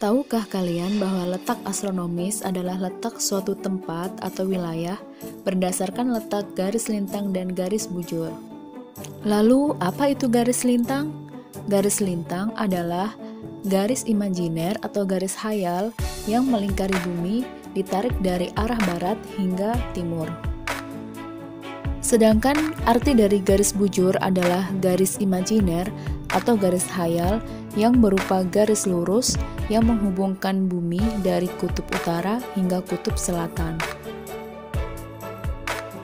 Tahukah kalian bahwa letak astronomis adalah letak suatu tempat atau wilayah berdasarkan letak garis lintang dan garis bujur? Lalu, apa itu garis lintang? Garis lintang adalah garis imajiner atau garis khayal yang melingkari bumi ditarik dari arah barat hingga timur. Sedangkan arti dari garis bujur adalah garis imajiner atau garis khayal yang berupa garis lurus yang menghubungkan bumi dari kutub utara hingga kutub selatan.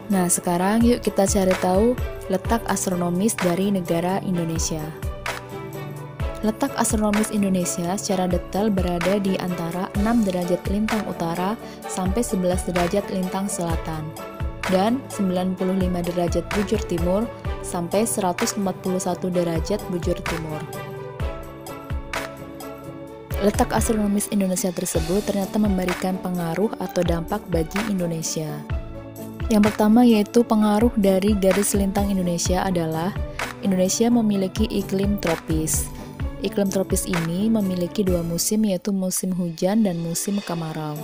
Nah, sekarang yuk kita cari tahu letak astronomis dari negara Indonesia. Letak astronomis Indonesia secara detail berada di antara 6 derajat lintang utara sampai 11 derajat lintang selatan dan 95 derajat bujur timur sampai 141 derajat bujur timur. Letak astronomis Indonesia tersebut ternyata memberikan pengaruh atau dampak bagi Indonesia. Yang pertama yaitu pengaruh dari garis lintang Indonesia adalah Indonesia memiliki iklim tropis. Iklim tropis ini memiliki dua musim yaitu musim hujan dan musim kemarau.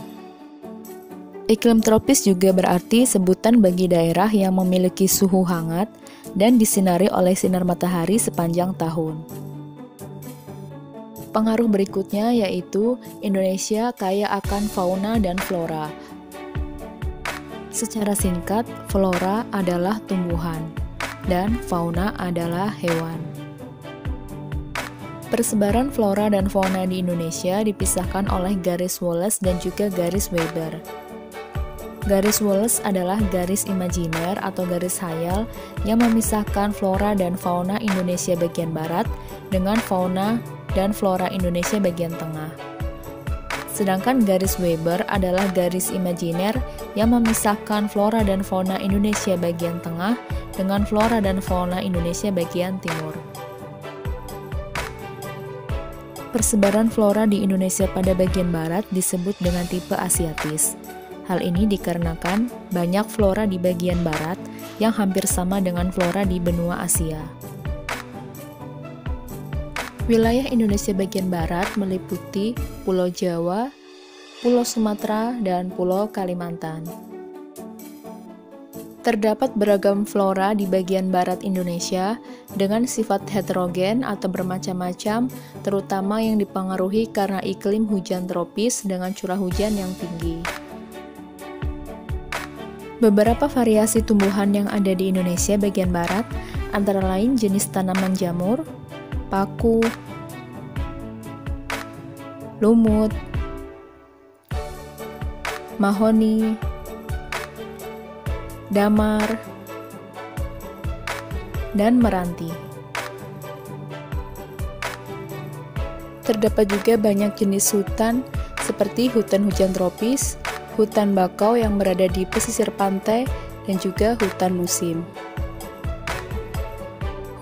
Iklim tropis juga berarti sebutan bagi daerah yang memiliki suhu hangat dan disinari oleh sinar matahari sepanjang tahun. Pengaruh berikutnya yaitu Indonesia kaya akan fauna dan flora. Secara singkat, flora adalah tumbuhan dan fauna adalah hewan. Persebaran flora dan fauna di Indonesia dipisahkan oleh garis Wallace dan juga garis Weber. Garis Wallace adalah garis imajiner atau garis khayal yang memisahkan flora dan fauna Indonesia bagian barat dengan fauna dan flora Indonesia bagian tengah. Sedangkan garis Weber adalah garis imajiner yang memisahkan flora dan fauna Indonesia bagian tengah dengan flora dan fauna Indonesia bagian timur. Persebaran flora di Indonesia pada bagian barat disebut dengan tipe asiatis. Hal ini dikarenakan banyak flora di bagian barat yang hampir sama dengan flora di benua Asia. Wilayah Indonesia bagian barat meliputi Pulau Jawa, Pulau Sumatera, dan Pulau Kalimantan. Terdapat beragam flora di bagian barat Indonesia dengan sifat heterogen atau bermacam-macam, terutama yang dipengaruhi karena iklim hujan tropis dengan curah hujan yang tinggi. Beberapa variasi tumbuhan yang ada di Indonesia bagian barat antara lain jenis tanaman jamur, paku, lumut, mahoni, damar, dan meranti. Terdapat juga banyak jenis hutan seperti hutan hujan tropis, hutan bakau yang berada di pesisir pantai, dan juga hutan musim.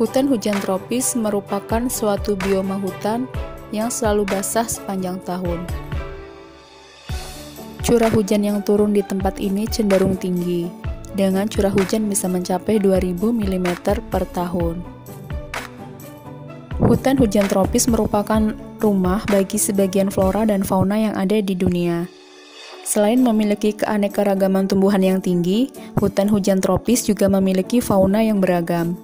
Hutan hujan tropis merupakan suatu bioma hutan yang selalu basah sepanjang tahun. Curah hujan yang turun di tempat ini cenderung tinggi, dengan curah hujan bisa mencapai 2000 mm per tahun. Hutan hujan tropis merupakan rumah bagi sebagian flora dan fauna yang ada di dunia. Selain memiliki keanekaragaman tumbuhan yang tinggi, hutan hujan tropis juga memiliki fauna yang beragam.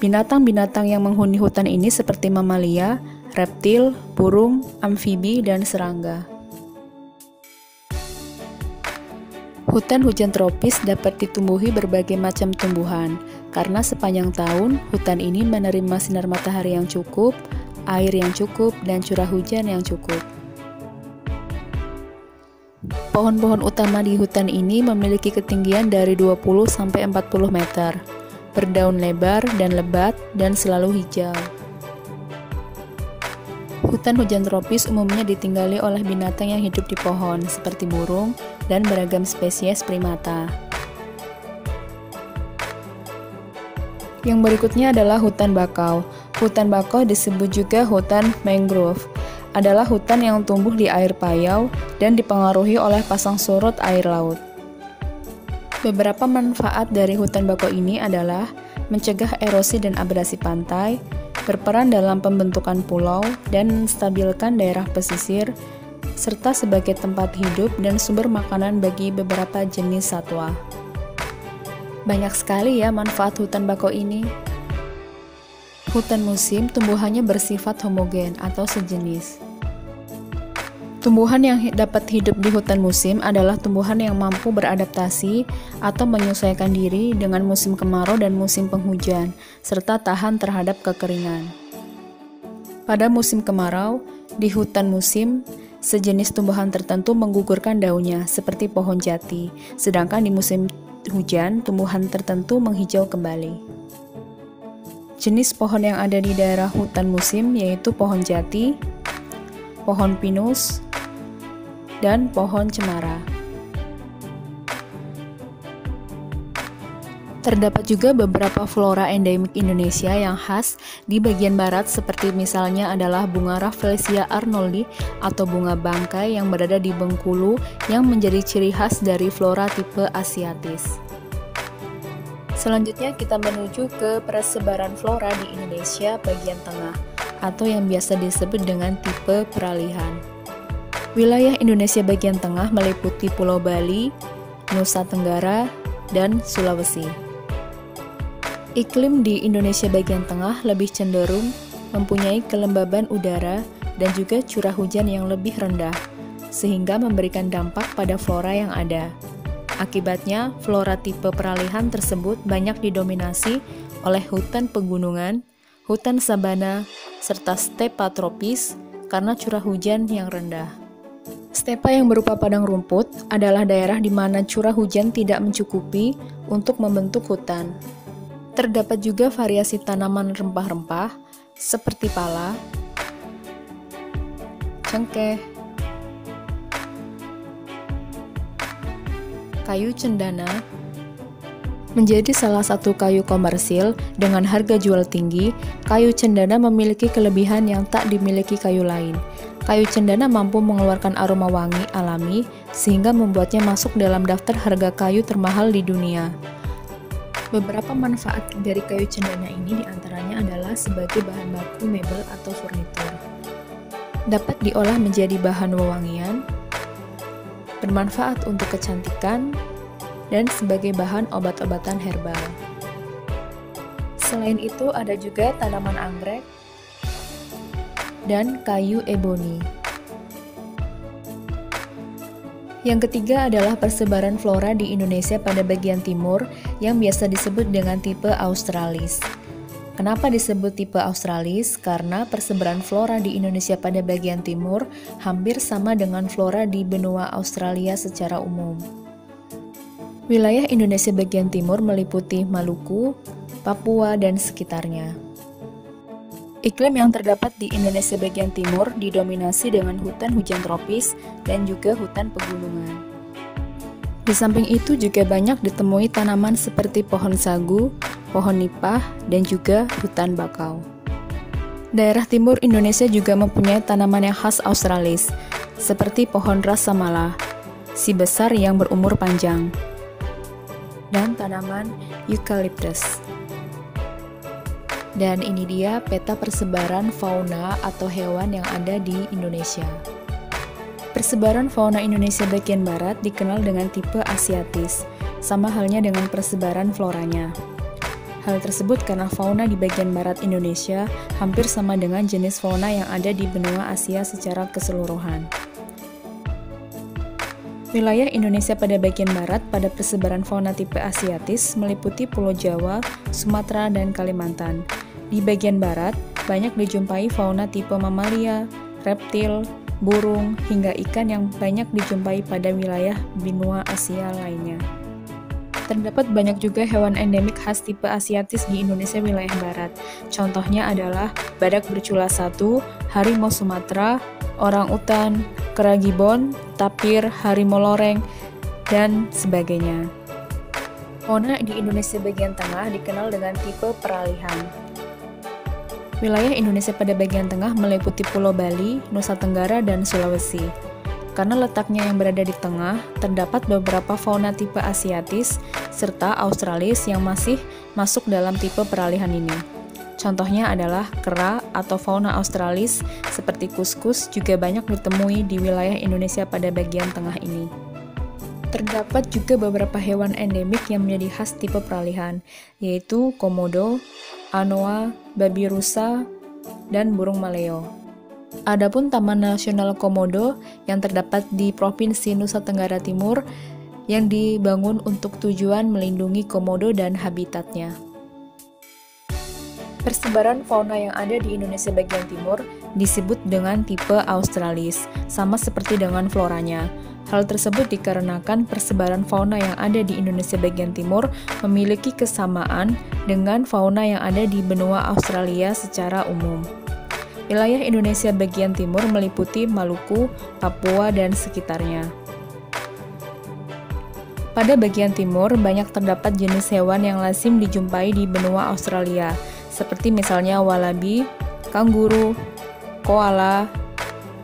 Binatang-binatang yang menghuni hutan ini seperti mamalia, reptil, burung, amfibi, dan serangga. Hutan hujan tropis dapat ditumbuhi berbagai macam tumbuhan, karena sepanjang tahun hutan ini menerima sinar matahari yang cukup, air yang cukup, dan curah hujan yang cukup. Pohon-pohon utama di hutan ini memiliki ketinggian dari 20-40 meter, berdaun lebar dan lebat, dan selalu hijau. Hutan hujan tropis umumnya ditinggali oleh binatang yang hidup di pohon, seperti burung dan beragam spesies primata. Yang berikutnya adalah hutan bakau. Hutan bakau disebut juga hutan mangrove. Adalah hutan yang tumbuh di air payau dan dipengaruhi oleh pasang surut air laut. Beberapa manfaat dari hutan bakau ini adalah mencegah erosi dan abrasi pantai, berperan dalam pembentukan pulau dan menstabilkan daerah pesisir, serta sebagai tempat hidup dan sumber makanan bagi beberapa jenis satwa. Banyak sekali ya manfaat hutan bakau ini. Hutan musim tumbuhannya bersifat homogen atau sejenis. Tumbuhan yang dapat hidup di hutan musim adalah tumbuhan yang mampu beradaptasi atau menyesuaikan diri dengan musim kemarau dan musim penghujan, serta tahan terhadap kekeringan. Pada musim kemarau, di hutan musim, sejenis tumbuhan tertentu menggugurkan daunnya, seperti pohon jati, sedangkan di musim hujan, tumbuhan tertentu menghijau kembali. Jenis pohon yang ada di daerah hutan musim yaitu pohon jati, pohon pinus, dan pohon cemara. Terdapat juga beberapa flora endemik Indonesia yang khas di bagian barat, seperti misalnya adalah bunga Rafflesia arnoldi atau bunga bangkai yang berada di Bengkulu yang menjadi ciri khas dari flora tipe Asiatis. Selanjutnya kita menuju ke persebaran flora di Indonesia bagian tengah atau yang biasa disebut dengan tipe peralihan. Wilayah Indonesia bagian tengah meliputi Pulau Bali, Nusa Tenggara, dan Sulawesi. Iklim di Indonesia bagian tengah lebih cenderung mempunyai kelembaban udara dan juga curah hujan yang lebih rendah, sehingga memberikan dampak pada flora yang ada. Akibatnya, flora tipe peralihan tersebut banyak didominasi oleh hutan pegunungan, hutan sabana, serta stepa tropis karena curah hujan yang rendah. Stepa yang berupa padang rumput adalah daerah di mana curah hujan tidak mencukupi untuk membentuk hutan. Terdapat juga variasi tanaman rempah-rempah seperti pala, cengkeh, kayu cendana, menjadi salah satu kayu komersil dengan harga jual tinggi. Kayu cendana memiliki kelebihan yang tak dimiliki kayu lain. Kayu cendana mampu mengeluarkan aroma wangi alami sehingga membuatnya masuk dalam daftar harga kayu termahal di dunia. Beberapa manfaat dari kayu cendana ini diantaranya adalah sebagai bahan baku mebel atau furnitur. Dapat diolah menjadi bahan wewangian, bermanfaat untuk kecantikan, dan sebagai bahan obat-obatan herbal. Selain itu ada juga tanaman anggrek dan kayu eboni. Yang ketiga adalah persebaran flora di Indonesia pada bagian timur yang biasa disebut dengan tipe Australis. Kenapa disebut tipe Australis? Karena persebaran flora di Indonesia pada bagian timur hampir sama dengan flora di benua Australia secara umum. Wilayah Indonesia bagian timur meliputi Maluku, Papua, dan sekitarnya. Iklim yang terdapat di Indonesia bagian timur didominasi dengan hutan hujan tropis dan juga hutan pegunungan. Di samping itu juga banyak ditemui tanaman seperti pohon sagu, pohon nipah, dan juga hutan bakau. Daerah timur Indonesia juga mempunyai tanaman yang khas Australis, seperti pohon rasamala, si besar yang berumur panjang, dan tanaman eucalyptus. Dan ini dia peta persebaran fauna atau hewan yang ada di Indonesia. Persebaran fauna Indonesia bagian barat dikenal dengan tipe Asiatis, sama halnya dengan persebaran floranya. Hal tersebut karena fauna di bagian barat Indonesia hampir sama dengan jenis fauna yang ada di benua Asia secara keseluruhan. Wilayah Indonesia pada bagian barat pada persebaran fauna tipe Asiatis meliputi Pulau Jawa, Sumatera, dan Kalimantan. Di bagian barat, banyak dijumpai fauna tipe mamalia, reptil, burung, hingga ikan yang banyak dijumpai pada wilayah benua Asia lainnya. Terdapat banyak juga hewan endemik khas tipe Asiatis di Indonesia wilayah barat. Contohnya adalah badak bercula 1, harimau Sumatera, orang utan, kera gibbon, tapir, harimau loreng, dan sebagainya. Fauna di Indonesia bagian tengah dikenal dengan tipe peralihan. Wilayah Indonesia pada bagian tengah meliputi Pulau Bali, Nusa Tenggara, dan Sulawesi. Karena letaknya yang berada di tengah, terdapat beberapa fauna tipe Asiatis serta Australis yang masih masuk dalam tipe peralihan ini. Contohnya adalah kera atau fauna australis seperti kuskus juga banyak ditemui di wilayah Indonesia pada bagian tengah ini. Terdapat juga beberapa hewan endemik yang menjadi khas tipe peralihan, yaitu komodo, anoa, babi rusa, dan burung maleo. Adapun Taman Nasional Komodo yang terdapat di Provinsi Nusa Tenggara Timur yang dibangun untuk tujuan melindungi komodo dan habitatnya. Persebaran fauna yang ada di Indonesia bagian timur disebut dengan tipe australis, sama seperti dengan floranya. Hal tersebut dikarenakan persebaran fauna yang ada di Indonesia bagian timur memiliki kesamaan dengan fauna yang ada di benua Australia secara umum. Wilayah Indonesia bagian timur meliputi Maluku, Papua, dan sekitarnya. Pada bagian timur, banyak terdapat jenis hewan yang lazim dijumpai di benua Australia, seperti misalnya walabi, kanguru, koala,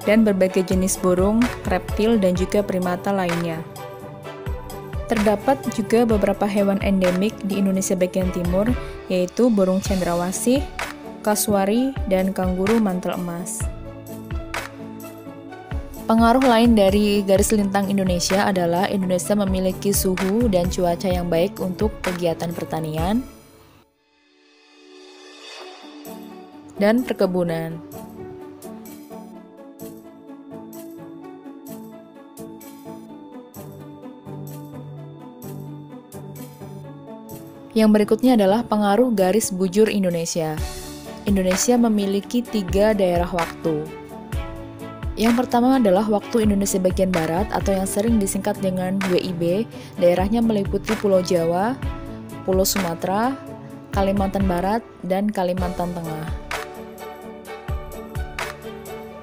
dan berbagai jenis burung, reptil, dan juga primata lainnya. Terdapat juga beberapa hewan endemik di Indonesia bagian timur, yaitu burung cendrawasih, kasuari, dan kanguru mantel emas. Pengaruh lain dari garis lintang Indonesia adalah Indonesia memiliki suhu dan cuaca yang baik untuk kegiatan pertanian dan perkebunan. Yang berikutnya adalah pengaruh garis bujur Indonesia. Indonesia memiliki 3 daerah waktu. Yang pertama adalah waktu Indonesia bagian barat atau yang sering disingkat dengan WIB. Daerahnya meliputi Pulau Jawa, Pulau Sumatera, Kalimantan Barat, dan Kalimantan Tengah.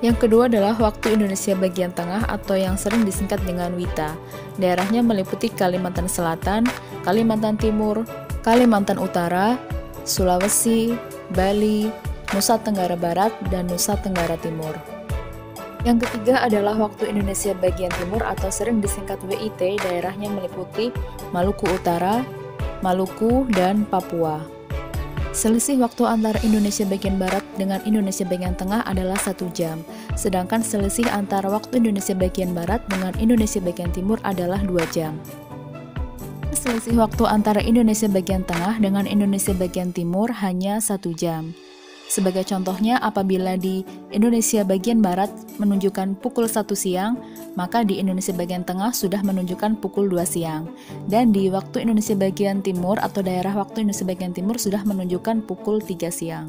Yang kedua adalah waktu Indonesia bagian tengah atau yang sering disingkat dengan WITA. Daerahnya meliputi Kalimantan Selatan, Kalimantan Timur, Kalimantan Utara, Sulawesi, Bali, Nusa Tenggara Barat, dan Nusa Tenggara Timur. Yang ketiga adalah waktu Indonesia bagian timur atau sering disingkat WIT, daerahnya meliputi Maluku Utara, Maluku, dan Papua. Selisih waktu antara Indonesia bagian barat dengan Indonesia bagian tengah adalah 1 jam, sedangkan selisih antara waktu Indonesia bagian barat dengan Indonesia bagian timur adalah 2 jam. Selisih waktu antara Indonesia bagian tengah dengan Indonesia bagian timur hanya 1 jam. Sebagai contohnya, apabila di Indonesia bagian barat menunjukkan pukul 1 siang, maka di Indonesia bagian tengah sudah menunjukkan pukul 2 siang. Dan di waktu Indonesia bagian timur atau daerah waktu Indonesia bagian timur sudah menunjukkan pukul 3 siang.